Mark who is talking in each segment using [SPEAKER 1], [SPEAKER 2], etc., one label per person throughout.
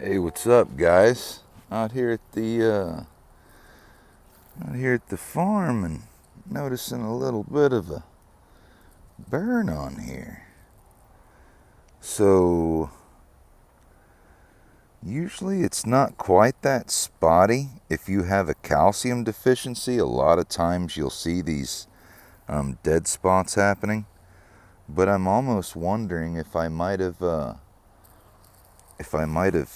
[SPEAKER 1] Hey, what's up, guys? Out here at the farm and noticing a little bit of a burn on here. So usually it's not quite that spotty. If you have a calcium deficiency, a lot of times you'll see these dead spots happening. But I'm almost wondering if I might have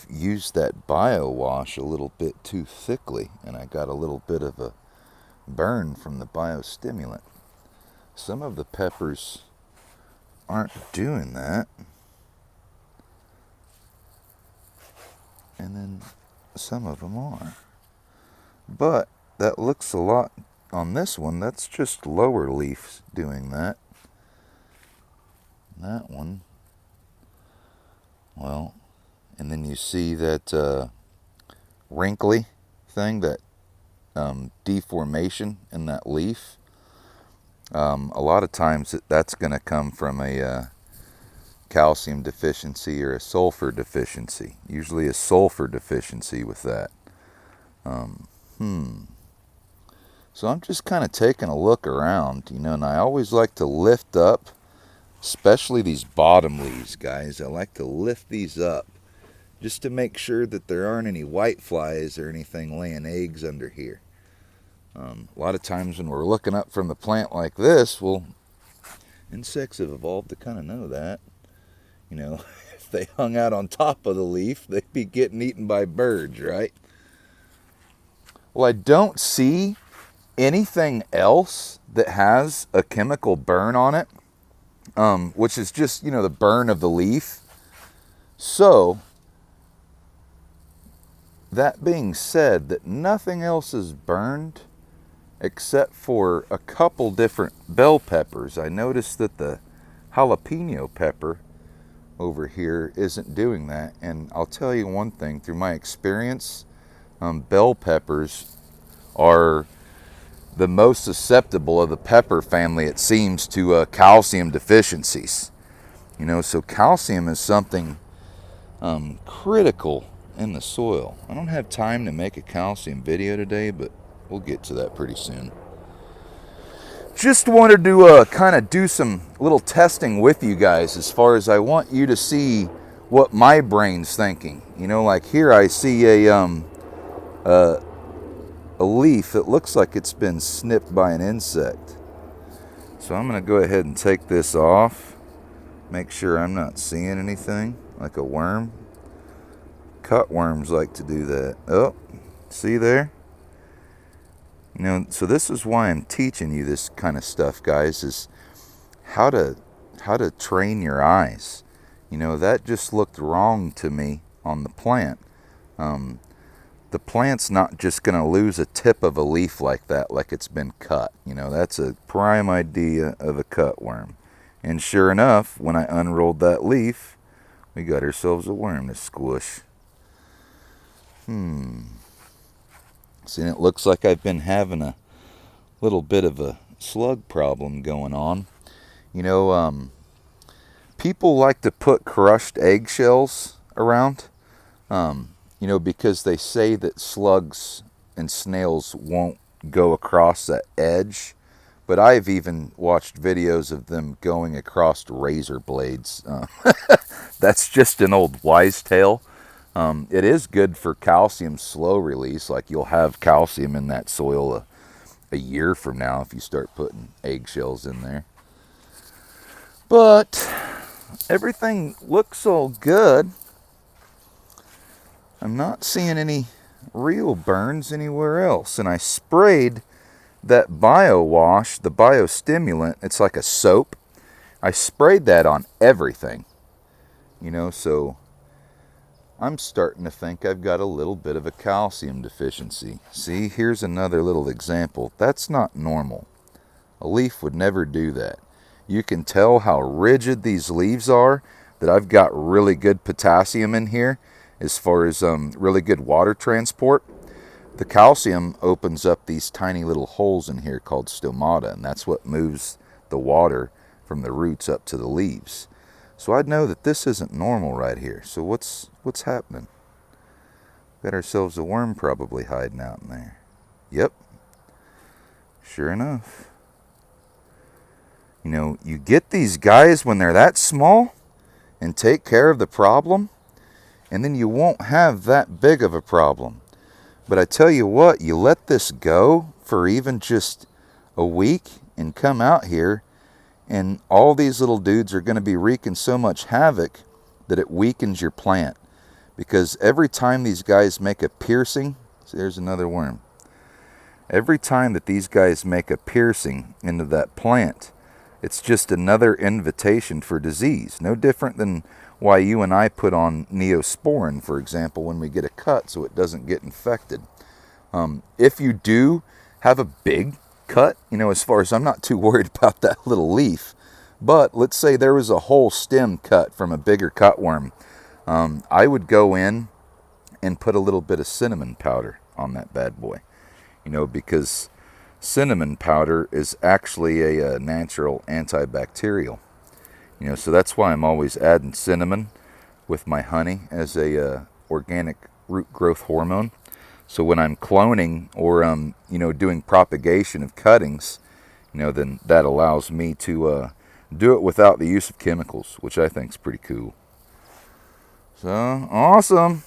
[SPEAKER 1] used that bio wash a little bit too thickly, and I got a little bit of a burn from the biostimulant. Some of the peppers aren't doing that, and then some of them are. But that looks a lot on this one. That's just lower leaves doing that. That one, well, and then you see that wrinkly thing, that deformation in that leaf. A lot of times that's going to come from a calcium deficiency or a sulfur deficiency. Usually a sulfur deficiency with that. So I'm just kind of taking a look around, and I always like to lift up, especially these bottom leaves, guys. I like to lift these up just to make sure that there aren't any white flies or anything laying eggs under here. A lot of times when we're looking up from the plant like this, insects have evolved to kind of know that. If they hung out on top of the leaf, they'd be getting eaten by birds, right? Well, I don't see anything else that has a chemical burn on it, which is just, the burn of the leaf. So, that being said, that nothing else is burned except for a couple different bell peppers. I noticed that the jalapeno pepper over here isn't doing that. And I'll tell you one thing, through my experience, bell peppers are the most susceptible of the pepper family, it seems, to calcium deficiencies. So calcium is something critical in the soil. I don't have time to make a calcium video today, but we'll get to that pretty soon. Just wanted to kind of do some little testing with you guys, as far as I want you to see what my brain's thinking. Like here I see a leaf that looks like it's been snipped by an insect. So I'm going to go ahead and take this off. Make sure I'm not seeing anything like a worm. Cutworms like to do that. Oh, see there? So this is why I'm teaching you this kind of stuff, guys, is how to train your eyes. That just looked wrong to me on the plant. The plant's not just going to lose a tip of a leaf like that, like it's been cut. That's a prime idea of a cutworm. And sure enough, when I unrolled that leaf, we got ourselves a worm to squish. See, it looks like I've been having a little bit of a slug problem going on. People like to put crushed eggshells around, because they say that slugs and snails won't go across that edge. But I've even watched videos of them going across razor blades. That's just an old wise tale. It is good for calcium slow release. Like, you'll have calcium in that soil a year from now if you start putting eggshells in there. But everything looks all good. I'm not seeing any real burns anywhere else. And I sprayed that bio wash, the biostimulant. It's like a soap. I sprayed that on everything. So I'm starting to think I've got a little bit of a calcium deficiency. See, here's another little example. That's not normal. A leaf would never do that. You can tell how rigid these leaves are, that I've got really good potassium in here as far as really good water transport. The calcium opens up these tiny little holes in here called stomata, and that's what moves the water from the roots up to the leaves. So I'd know that this isn't normal right here. So what's happening? Got ourselves a worm probably hiding out in there. Yep, sure enough. You know, you get these guys when they're that small and take care of the problem, and then you won't have that big of a problem. But I tell you what, you let this go for even just a week and come out here, and all these little dudes are going to be wreaking so much havoc that it weakens your plant. Because every time these guys make a piercing, see, there's another worm. Every time that these guys make a piercing into that plant, it's just another invitation for disease. No different than why you and I put on Neosporin, for example, when we get a cut so it doesn't get infected. If you do have a big cut, you know, as far as I'm not too worried about that little leaf, but let's say there was a whole stem cut from a bigger cutworm, I would go in and put a little bit of cinnamon powder on that bad boy, you know, because cinnamon powder is actually a natural antibacterial. You know, so that's why I'm always adding cinnamon with my honey as a organic root growth hormone. So when I'm cloning or you know, doing propagation of cuttings, you know, then that allows me to do it without the use of chemicals, which I think is pretty cool. So awesome.